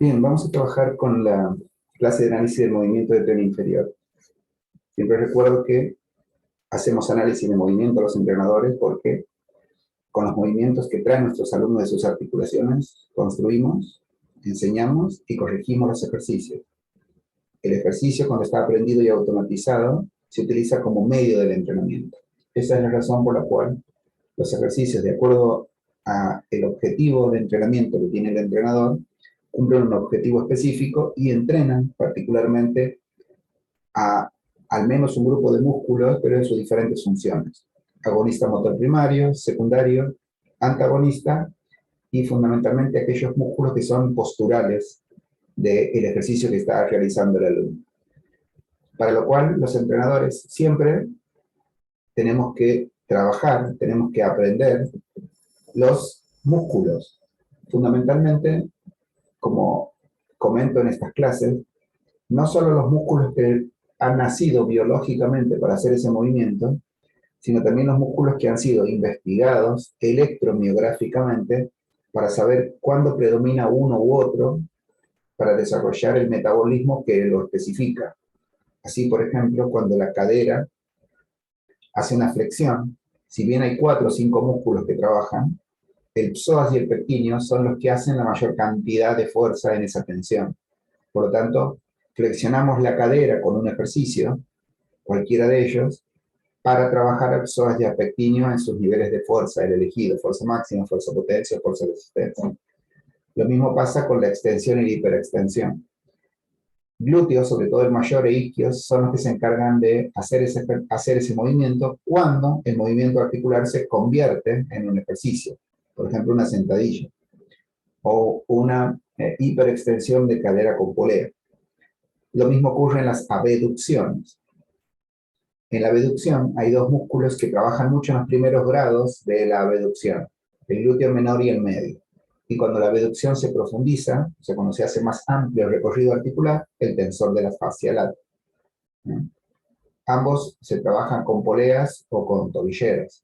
Bien, vamos a trabajar con la clase de análisis del movimiento de tren inferior. Siempre recuerdo que hacemos análisis de movimiento a los entrenadores porque con los movimientos que traen nuestros alumnos de sus articulaciones, construimos, enseñamos y corregimos los ejercicios. El ejercicio, cuando está aprendido y automatizado, se utiliza como medio del entrenamiento. Esa es la razón por la cual los ejercicios, de acuerdo al objetivo de entrenamiento que tiene el entrenador, cumplen un objetivo específico y entrenan particularmente a al menos un grupo de músculos, pero en sus diferentes funciones. Agonista motor primario, secundario, antagonista y fundamentalmente aquellos músculos que son posturales del ejercicio que está realizando el alumno. Para lo cual los entrenadores siempre tenemos que trabajar, tenemos que aprender los músculos. Fundamentalmente, como comento en estas clases, no solo los músculos que han nacido biológicamente para hacer ese movimiento, sino también los músculos que han sido investigados electromiográficamente para saber cuándo predomina uno u otro para desarrollar el metabolismo que lo especifica. Así, por ejemplo, cuando la cadera hace una flexión, si bien hay 4 o 5 músculos que trabajan, el psoas y el pectíneo son los que hacen la mayor cantidad de fuerza en esa tensión. Por lo tanto, flexionamos la cadera con un ejercicio, cualquiera de ellos, para trabajar el psoas y el pectíneo en sus niveles de fuerza, el elegido, fuerza máxima, fuerza potencia, fuerza resistencia. Lo mismo pasa con la extensión y la hiperextensión. Glúteos, sobre todo el mayor e isquios, son los que se encargan de hacer ese movimiento cuando el movimiento articular se convierte en un ejercicio. Por ejemplo, una sentadilla o una hiperextensión de cadera con polea. Lo mismo ocurre en las abducciones. En la abducción hay 2 músculos que trabajan mucho en los primeros grados de la abducción, el glúteo menor y el medio. Y cuando la abducción se profundiza, o sea, cuando se hace más amplio el recorrido articular, el tensor de la fascia lata. Ambos se trabajan con poleas o con tobilleras.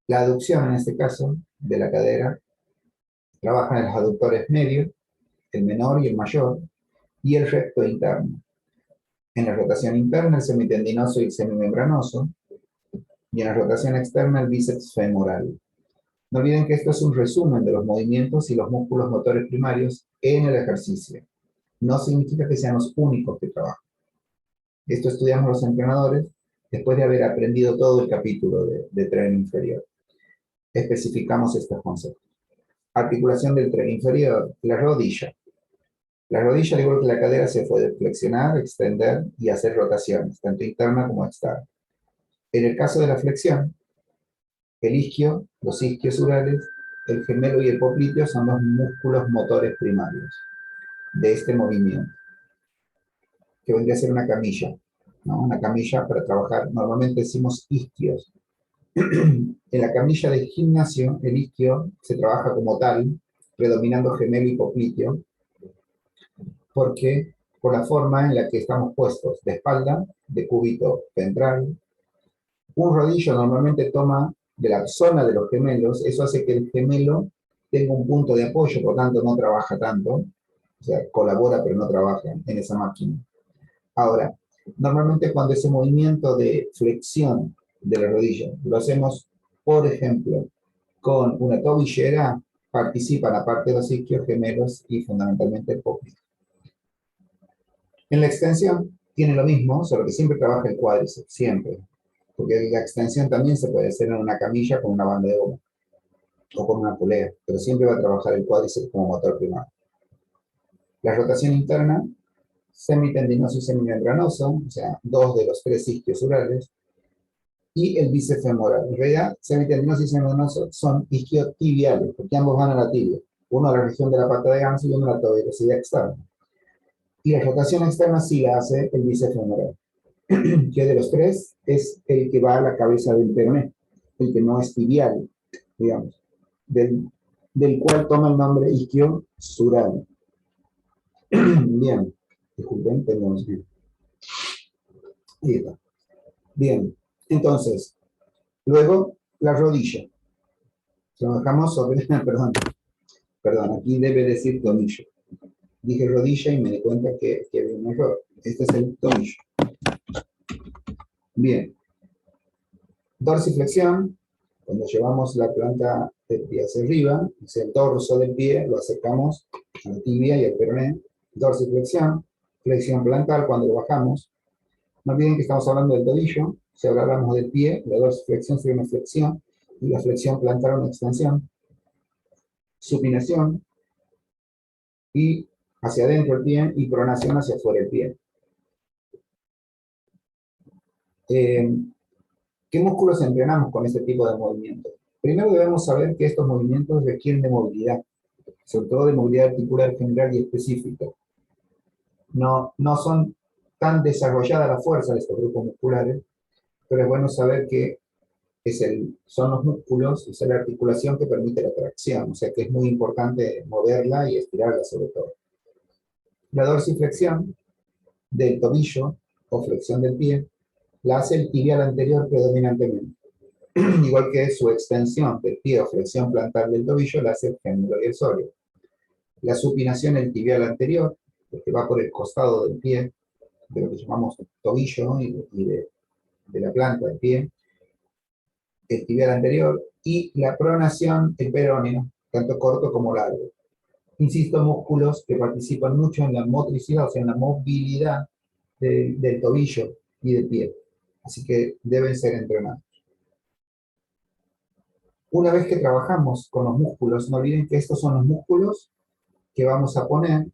La aducción, en este caso, de la cadera, trabaja en los aductores medios, el menor y el mayor, y el recto interno. En la rotación interna, el semitendinoso y el semimembranoso, y en la rotación externa, el bíceps femoral. No olviden que esto es un resumen de los movimientos y los músculos motores primarios en el ejercicio. No significa que sean los únicos que trabajan. Esto estudiamos los entrenadores después de haber aprendido todo el capítulo de tren inferior. Especificamos estos conceptos. Articulación del tren inferior, la rodilla. La rodilla, al igual que la cadera, se puede flexionar, extender y hacer rotaciones, tanto interna como externa. En el caso de la flexión, el isquio, los isquios urales, el gemelo y el popliteo son los músculos motores primarios de este movimiento, que vendría a ser una camilla, ¿no? Una camilla para trabajar, normalmente decimos isquios. En la camilla de gimnasio, el isquio se trabaja como tal, predominando gemelo y popliteo, porque por la forma en la que estamos puestos, de espalda, de cúbito ventral. Un rodillo normalmente toma de la zona de los gemelos, eso hace que el gemelo tenga un punto de apoyo, por tanto no trabaja tanto, o sea, colabora pero no trabaja en esa máquina. Ahora, normalmente cuando ese movimiento de flexión de la rodilla lo hacemos, por ejemplo, con una tobillera, participan aparte de los isquios, gemelos y fundamentalmente el popliteo. En la extensión tiene lo mismo, solo que siempre trabaja el cuádriceps, siempre. Porque la extensión también se puede hacer en una camilla con una banda de goma o con una polea, pero siempre va a trabajar el cuádriceps como motor primario. La rotación interna, semitendinoso y semimembranoso, o sea, 2 de los 3 isquios urales, y el bíceps femoral. En realidad, semitendinoso y semimembranoso son isquiotibiales, porque ambos van a la tibia. Uno a la región de la pata de ganso y uno a la tuberosidad externa. Y la rotación externa sí la hace el bíceps femoral, que de los 3 es el que va a la cabeza del peroné, el que no es tibial, digamos, del cual toma el nombre isquiosural. Bien, disculpen, tenemos bien. Ahí está. Bien, entonces, luego la rodilla. Trabajamos sobre, perdón, aquí debe decir tobillo. dije rodilla y me di cuenta que había un error. Este es el tobillo. Bien. Dorsiflexión, cuando llevamos la planta del pie hacia arriba, es el dorso del pie, lo acercamos a la tibia y al peroné. Dorsiflexión, flexión plantar cuando lo bajamos. No olviden que estamos hablando del tobillo. Si ahora hablamos del pie, la dorsiflexión sería una flexión y la flexión plantar una extensión. Supinación y hacia adentro el pie y pronación hacia afuera el pie. ¿Qué músculos entrenamos con este tipo de movimientos? Primero debemos saber que estos movimientos requieren de movilidad, sobre todo de movilidad articular general y específica. No son tan desarrollada la fuerza de estos grupos musculares, pero es bueno saber que son los músculos, es la articulación que permite la tracción, o sea que es muy importante moverla y estirarla sobre todo. La dorsiflexión del tobillo o flexión del pie la hace el tibial anterior predominantemente. Igual que su extensión del pie o flexión plantar del tobillo la hace el gémino y el sóleo. La supinación del tibial anterior, que va por el costado del pie, de lo que llamamos tobillo y de la planta del pie, el tibial anterior, y la pronación, el peroneo, tanto corto como largo. Insisto, músculos que participan mucho en la motricidad, o sea, en la movilidad del tobillo y del pie. Así que deben ser entrenados. Una vez que trabajamos con los músculos, no olviden que estos son los músculos que vamos a poner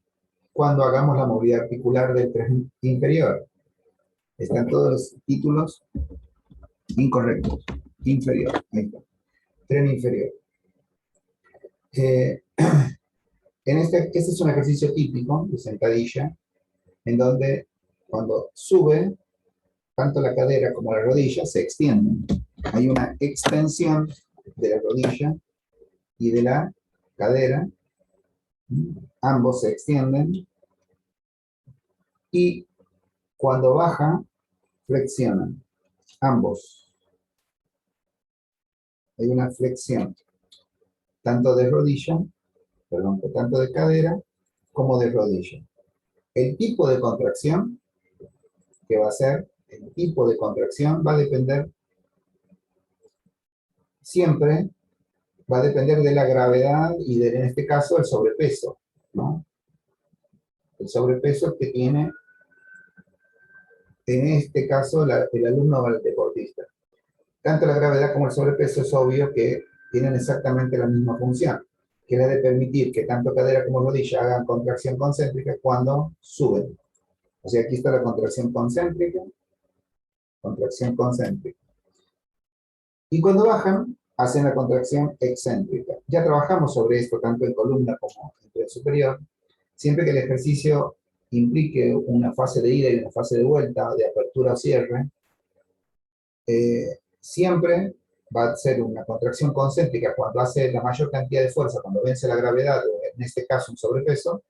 cuando hagamos la movilidad articular del tren inferior. Están todos los títulos incorrectos. Inferior, ahí está. Tren inferior. Este es un ejercicio típico de sentadilla, en donde cuando sube, tanto la cadera como la rodilla se extienden. Hay una extensión de la rodilla y de la cadera. Ambos se extienden. Y cuando baja, flexionan. Ambos. Hay una flexión, tanto de rodilla, tanto de cadera como de rodilla. El tipo de contracción que va a ser, el tipo de contracción va a depender siempre, va a depender de la gravedad y en este caso el sobrepeso, ¿no? El sobrepeso que tiene, en este caso, el alumno o el deportista. Tanto la gravedad como el sobrepeso es obvio que tienen exactamente la misma función, que es la de permitir que tanto cadera como rodilla hagan contracción concéntrica cuando suben. O sea, aquí está la contracción concéntrica. Y cuando bajan, hacen la contracción excéntrica. Ya trabajamos sobre esto tanto en columna como en tren superior. Siempre que el ejercicio implique una fase de ida y una fase de vuelta, de apertura o cierre, siempre va a ser una contracción concéntrica cuando hace la mayor cantidad de fuerza, cuando vence la gravedad, o en este caso un sobrepeso,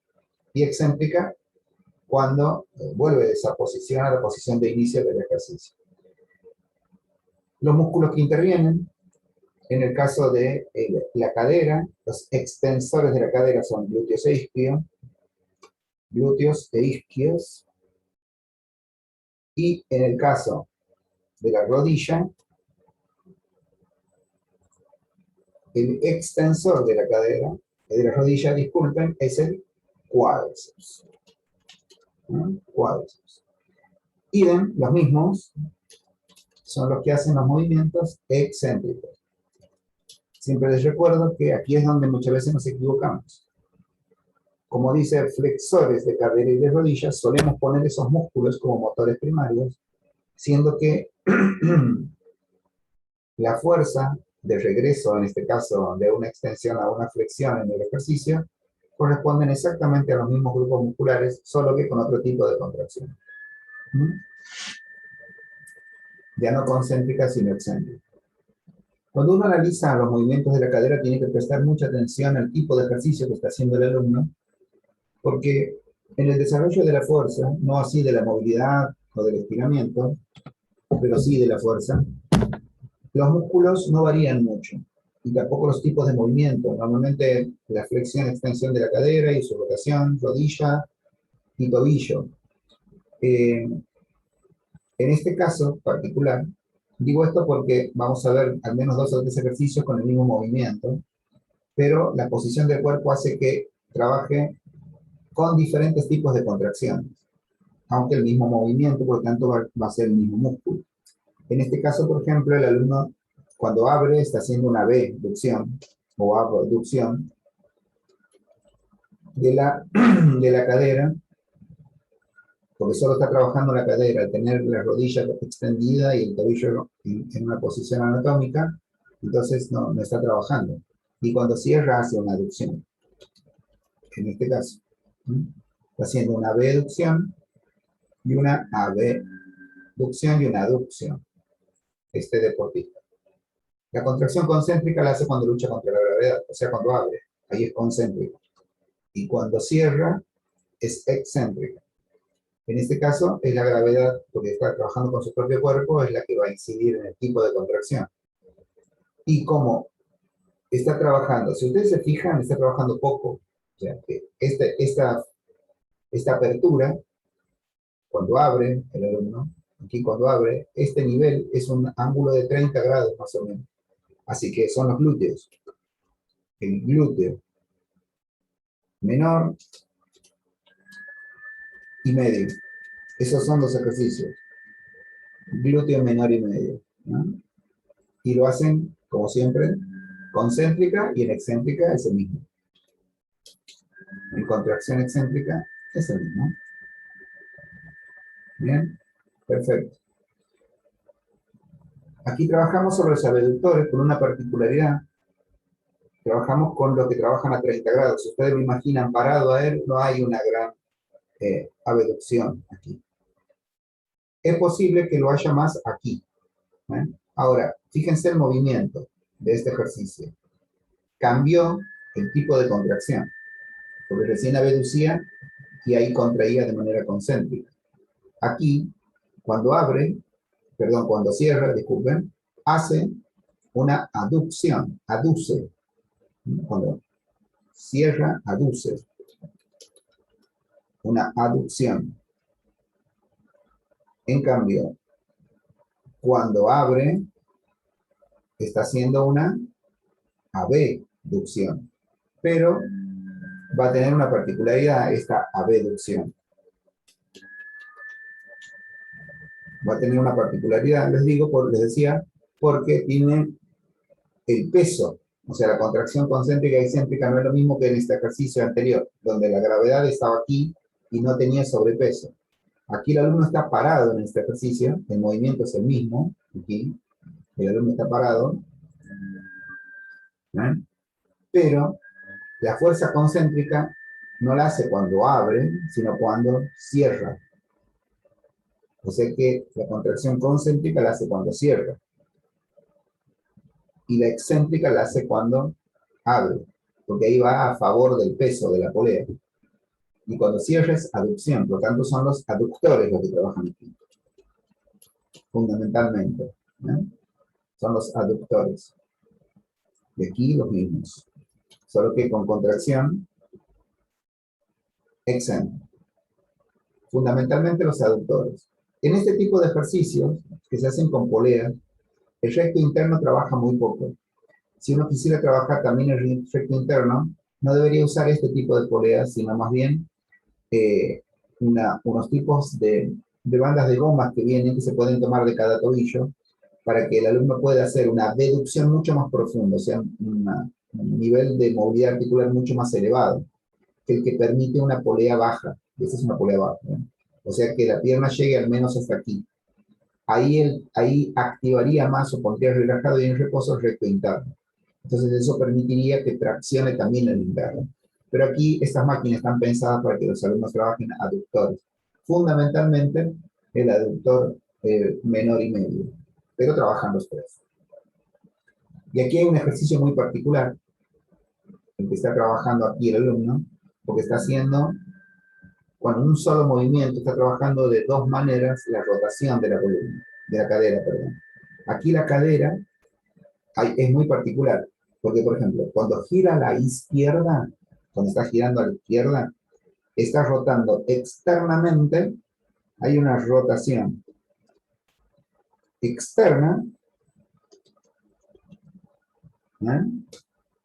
y excéntrica cuando vuelve de esa posición a la posición de inicio del ejercicio. Los músculos que intervienen, en el caso de la cadera, los extensores de la cadera son glúteos e isquios, y en el caso de la rodilla, el extensor de la cadera, de la rodilla, disculpen, es el cuádriceps. Cuádriceps. Idem, los mismos, son los que hacen los movimientos excéntricos. Siempre les recuerdo que aquí es donde muchas veces nos equivocamos. Como dice flexores de cadera y de rodillas, solemos poner esos músculos como motores primarios, siendo que la fuerza de regreso, en este caso de una extensión a una flexión en el ejercicio, corresponden exactamente a los mismos grupos musculares, solo que con otro tipo de contracción. Ya no concéntrica, sino excéntrica. Cuando uno analiza los movimientos de la cadera, tiene que prestar mucha atención al tipo de ejercicio que está haciendo el alumno, porque en el desarrollo de la fuerza, no así de la movilidad o del estiramiento, pero sí de la fuerza, los músculos no varían mucho. y tampoco los tipos de movimiento. Normalmente la flexión, extensión de la cadera y su rotación, rodilla y tobillo. En este caso particular, digo esto porque vamos a ver al menos 2 o 3 ejercicios con el mismo movimiento, pero la posición del cuerpo hace que trabaje con diferentes tipos de contracciones, aunque el mismo movimiento, por lo tanto, va a ser el mismo músculo. En este caso, por ejemplo, el alumno cuando abre está haciendo una abducción o abducción de la cadera, porque solo está trabajando la cadera, al tener la rodilla extendida y el tobillo en una posición anatómica, entonces no está trabajando. Y cuando cierra hace una aducción, en este caso. Está haciendo una abducción y una abducción y una aducción, este deportista. La contracción concéntrica la hace cuando lucha contra la gravedad, o sea, cuando abre, ahí es concéntrica. Y cuando cierra, es excéntrica. En este caso, es la gravedad, porque está trabajando con su propio cuerpo, es la que va a incidir en el tipo de contracción. Y como está trabajando, si ustedes se fijan, está trabajando poco. O sea, que esta apertura, cuando abre el alumno, aquí cuando abre, este nivel es un ángulo de 30 grados más o menos. Así que son los glúteos. El glúteo menor y medio. Esos son los ejercicios. Glúteo menor y medio, ¿no? Y lo hacen, como siempre, concéntrica, y en excéntrica es el mismo. En contracción excéntrica es el mismo. Bien, perfecto. Aquí trabajamos sobre los abductores con una particularidad. Trabajamos con los que trabajan a 30 grados. Si ustedes lo imaginan parado a él, no hay una gran abducción aquí. Es posible que lo haya más aquí. Ahora, fíjense el movimiento de este ejercicio. Cambió el tipo de contracción, porque recién abducía y ahí contraía de manera concéntrica. Aquí, cuando cuando cierra, disculpen, hace una aducción, aduce. Cuando cierra, aduce. Una aducción. En cambio, cuando abre, está haciendo una abducción. Pero va a tener una particularidad esta abducción. Va a tener una particularidad, les decía, porque tiene el peso. O sea, la contracción concéntrica y excéntrica no es lo mismo que en este ejercicio anterior, donde la gravedad estaba aquí y no tenía sobrepeso. Aquí el alumno está parado en este ejercicio, el movimiento es el mismo, aquí el alumno está parado, ¿eh? Pero la fuerza concéntrica no la hace cuando abre, sino cuando cierra. O sea que la contracción concéntrica la hace cuando cierra. Y la excéntrica la hace cuando abre, porque ahí va a favor del peso de la polea. Y cuando cierra es aducción, por lo tanto son los aductores los que trabajan aquí, fundamentalmente. ¿Eh? Son los aductores. Y aquí los mismos, solo que con contracción excéntrica. Fundamentalmente los aductores. En este tipo de ejercicios que se hacen con poleas, el recto interno trabaja muy poco. Si uno quisiera trabajar también el recto interno, no debería usar este tipo de poleas, sino más bien unos tipos de bandas de gomas que vienen, que se pueden tomar de cada tobillo, para que el alumno pueda hacer una deducción mucho más profunda, o sea, un nivel de movilidad articular mucho más elevado, que el que permite una polea baja. Esa es una polea baja, ¿eh? O sea, que la pierna llegue al menos hasta aquí. Ahí activaría más o pondría relajado y en reposo el recto interno. Entonces eso permitiría que traccione también el interno. Pero aquí estas máquinas están pensadas para que los alumnos trabajen aductores. Fundamentalmente el aductor menor y medio, pero trabajan los tres. Y aquí hay un ejercicio muy particular, el que está trabajando aquí el alumno, porque está haciendo, con un solo movimiento, está trabajando de 2 maneras la rotación de la columna, de la cadera, perdón. Aquí la cadera es muy particular. Porque, por ejemplo, cuando gira a la izquierda, cuando está girando a la izquierda, está rotando externamente, hay una rotación externa, ¿eh?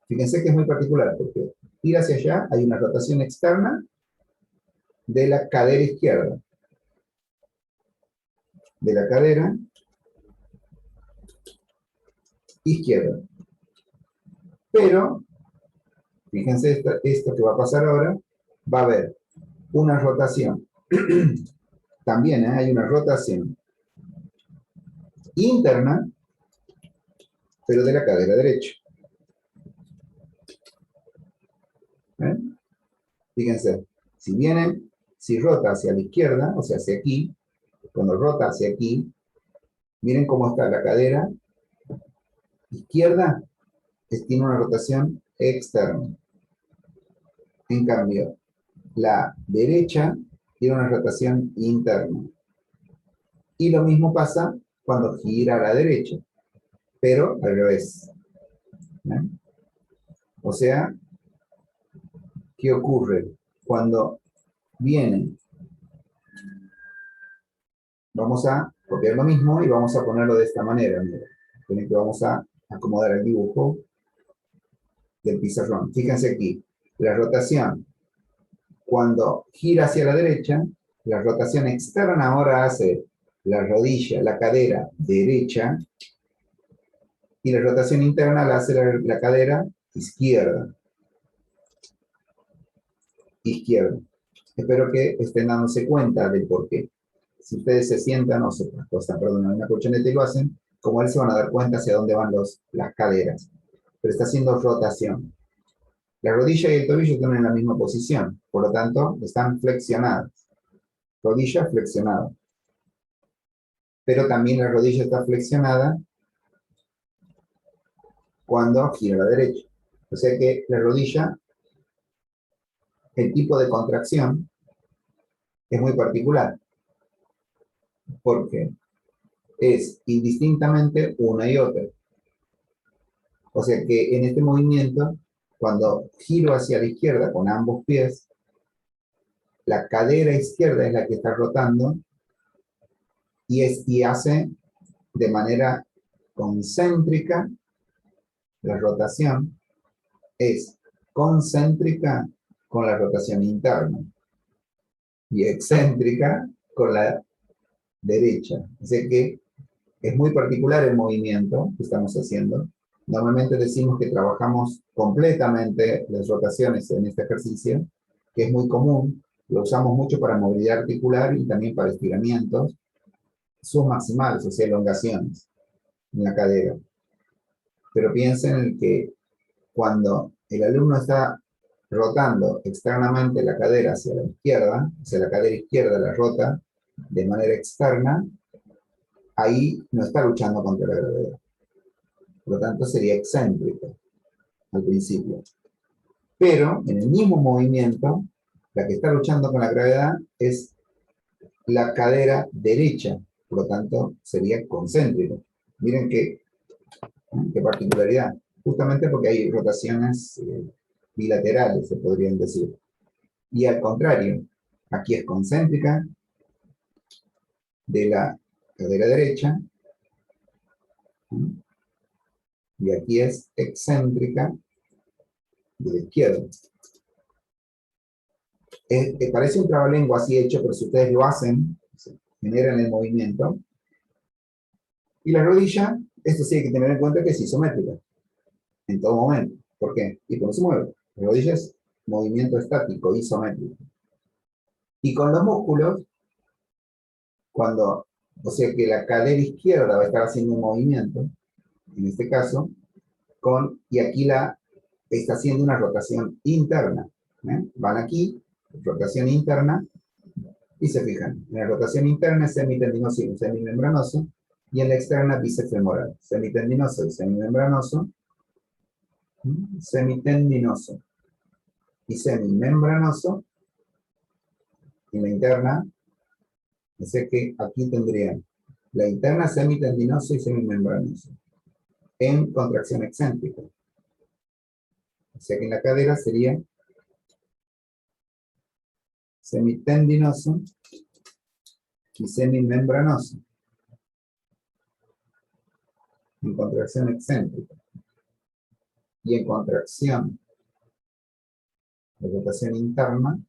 Fíjense que es muy particular, porque gira hacia allá, hay una rotación externa de la cadera izquierda, de la cadera izquierda. Pero, fíjense esto que va a pasar ahora, va a haber una rotación. También hay una rotación interna, pero de la cadera derecha. ¿Eh? Fíjense, si rota hacia la izquierda, o sea, hacia aquí, cuando rota hacia aquí, miren cómo está la cadera izquierda, tiene una rotación externa. En cambio, la derecha tiene una rotación interna. Y lo mismo pasa cuando gira a la derecha, pero al revés. ¿Eh? O sea, ¿qué ocurre? Cuando viene, vamos a copiar lo mismo y vamos a ponerlo de esta manera. Miren que vamos a acomodar el dibujo del pizarrón. Fíjense aquí, la rotación, cuando gira hacia la derecha, la rotación externa ahora hace la rodilla, la cadera derecha, y la rotación interna la hace la cadera izquierda. Izquierda. Espero que estén dándose cuenta del por qué. Si ustedes se sientan o se acostan, perdón, en una colchoneta y lo hacen, como él se van a dar cuenta hacia dónde van las caderas. Pero está haciendo rotación. La rodilla y el tobillo están en la misma posición, por lo tanto, están flexionadas. Rodilla flexionada. Pero también la rodilla está flexionada cuando gira a la derecha. O sea que la rodilla, el tipo de contracción es muy particular, porque es indistintamente una y otra. O sea que en este movimiento, cuando giro hacia la izquierda con ambos pies, la cadera izquierda es la que está rotando y hace de manera concéntrica, la rotación es concéntrica con la rotación interna y excéntrica con la derecha. O sea que es muy particular el movimiento que estamos haciendo. Normalmente decimos que trabajamos completamente las rotaciones en este ejercicio, que es muy común. Lo usamos mucho para movilidad articular y también para estiramientos submaximales, o sea, elongaciones en la cadera. Pero piensen en que cuando el alumno está rotando externamente la cadera hacia la izquierda, hacia la cadera izquierda la rota de manera externa, ahí no está luchando contra la gravedad. Por lo tanto, sería excéntrico al principio. Pero en el mismo movimiento, la que está luchando con la gravedad es la cadera derecha. Por lo tanto, sería concéntrico. Miren qué particularidad. Justamente porque hay rotaciones bilaterales, se podrían decir. Y al contrario, aquí es concéntrica de la cadera derecha, y aquí es excéntrica de la izquierda. Parece un trabalengua así hecho, pero si ustedes lo hacen, generan el movimiento. Y la rodilla, esto sí hay que tener en cuenta que es isométrica, en todo momento. ¿Por qué? Y cómo se mueve. La rodilla es movimiento estático, isométrico. Y con los músculos, o sea que la cadera izquierda va a estar haciendo un movimiento, en este caso, y aquí está haciendo una rotación interna. Van aquí, rotación interna, y se fijan, en la rotación interna es semitendinoso y semimembranoso, y en la externa bíceps femoral, semitendinoso y semimembranoso, semitendinoso y semimembranoso, y la interna, o sea que aquí tendrían la interna semitendinoso y semimembranoso, en contracción excéntrica. O sea que en la cadera sería semitendinoso y semimembranoso, en contracción excéntrica. Y en contracción de rotación interna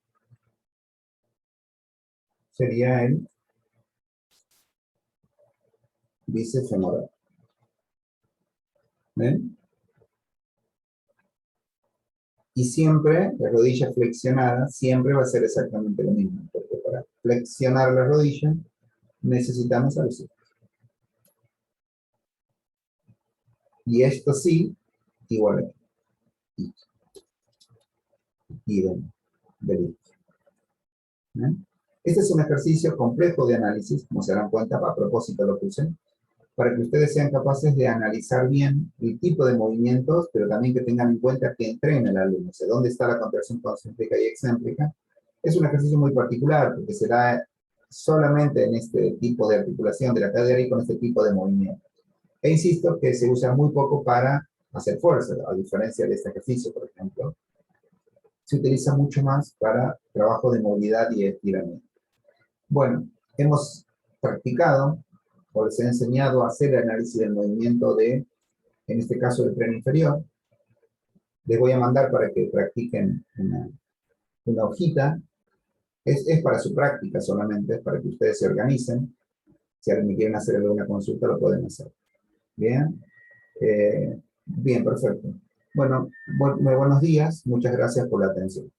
sería el bíceps femoral. ¿Ven? Y siempre, la rodilla flexionada, siempre va a ser exactamente lo mismo, porque para flexionar la rodilla necesitamos a los hijos. Y esto sí, igual aquí. Y del ¿eh? Este es un ejercicio complejo de análisis, como se dan cuenta, a propósito lo puse, para que ustedes sean capaces de analizar bien el tipo de movimientos, pero también que tengan en cuenta que entrena el alumno, o sea, dónde está la contracción concéntrica y excéntrica. Es un ejercicio muy particular, porque se da solamente en este tipo de articulación de la cadera y con este tipo de movimiento. E insisto que se usa muy poco para hacer fuerza, a diferencia de este ejercicio, por ejemplo. Se utiliza mucho más para trabajo de movilidad y estiramiento. Bueno, hemos practicado, o les he enseñado a hacer el análisis del movimiento de, en este caso, del tren inferior. Les voy a mandar para que practiquen una hojita. Es para su práctica solamente, es para que ustedes se organicen. Si alguien me quieren hacer alguna consulta, lo pueden hacer. Bien, bien, perfecto. Bueno, buenos días. Muchas gracias por la atención.